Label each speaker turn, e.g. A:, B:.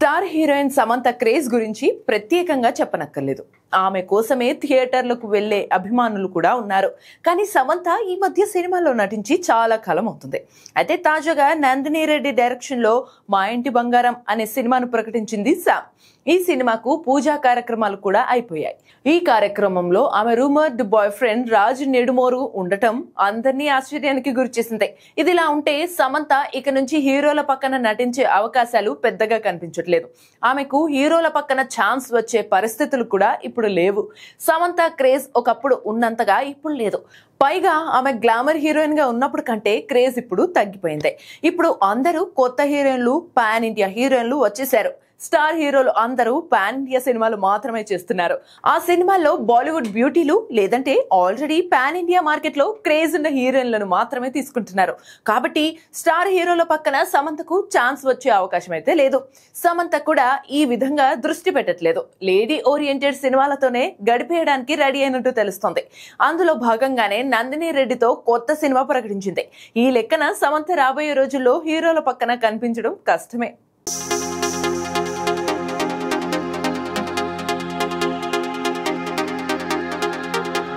A: Star heroine Samantha craze గురించి ప్రత్యేకంగా చెప్పనక్కర్లేదు. ఆమె కోసమే థియేటర్లకు వెళ్లే అభిమానులు కూడా ఉన్నారు. కానీ సమంత ఈ మధ్య సినిమాలో నటించి చాలా కాలం అవుతుంది. అయితే తాజాగా నందిని రెడ్డి డైరెక్షన్ లో మా ఇంటి బంగారం అనే సినిమాను ప్రకటించింది శామ్. ఈ సినిమాకు పూజా కార్యక్రమాలు కూడా అయిపోయాయి. ఈ కార్యక్రమంలో ఆమె రూమర్డ్ బాయ్ ఫ్రెండ్ రాజ్ నెడుమోరు ఉండటం అందరినీ ఆశ్చర్యానికి గురిచేసింది. ఇదిలా ఉంటే సమంత ఇక నుంచి హీరోల పక్కన నటించే అవకాశాలు పెద్దగా కనిపించట్లేదు. ఆమెకు హీరోల పక్కన ఛాన్స్ వచ్చే పరిస్థితులు కూడా ఇప్పుడు లేవు. సమంత క్రేజ్ ఒకప్పుడు ఉన్నంతగా ఇప్పుడు లేదు. పైగా ఆమె గ్లామర్ హీరోయిన్ గా ఉన్నప్పుడు కంటే క్రేజ్ ఇప్పుడు తగ్గిపోయింది. ఇప్పుడు అందరూ కొత్త హీరోయిన్లు, పాన్ ఇండియా హీరోయిన్లు వచ్చేసారు. స్టార్ హీరోలు అందరూ పాన్ ఇండియా సినిమాలు మాత్రమే చేస్తున్నారు. ఆ సినిమాల్లో బాలీవుడ్ బ్యూటీలు లేదంటే ఆల్రెడీ పాన్ ఇండియా మార్కెట్ లో క్రేజ్ ఉన్న హీరోయిన్లను మాత్రమే తీసుకుంటున్నారు. కాబట్టి స్టార్ హీరోల పక్కన సమంతకు ఛాన్స్ వచ్చే అవకాశం అయితే లేదు. సమంత కూడా ఈ విధంగా దృష్టి పెట్టట్లేదు. లేడీ ఓరియంటెడ్ సినిమాలతోనే గడిపేయడానికి రెడీ అయినట్టు తెలుస్తోంది. అందులో భాగంగానే నందిని రెడ్డితో కొత్త సినిమా ప్రకటించింది. ఈ లెక్కన సమంత రాబోయే రోజుల్లో హీరోల పక్కన కనిపించడం కష్టమే.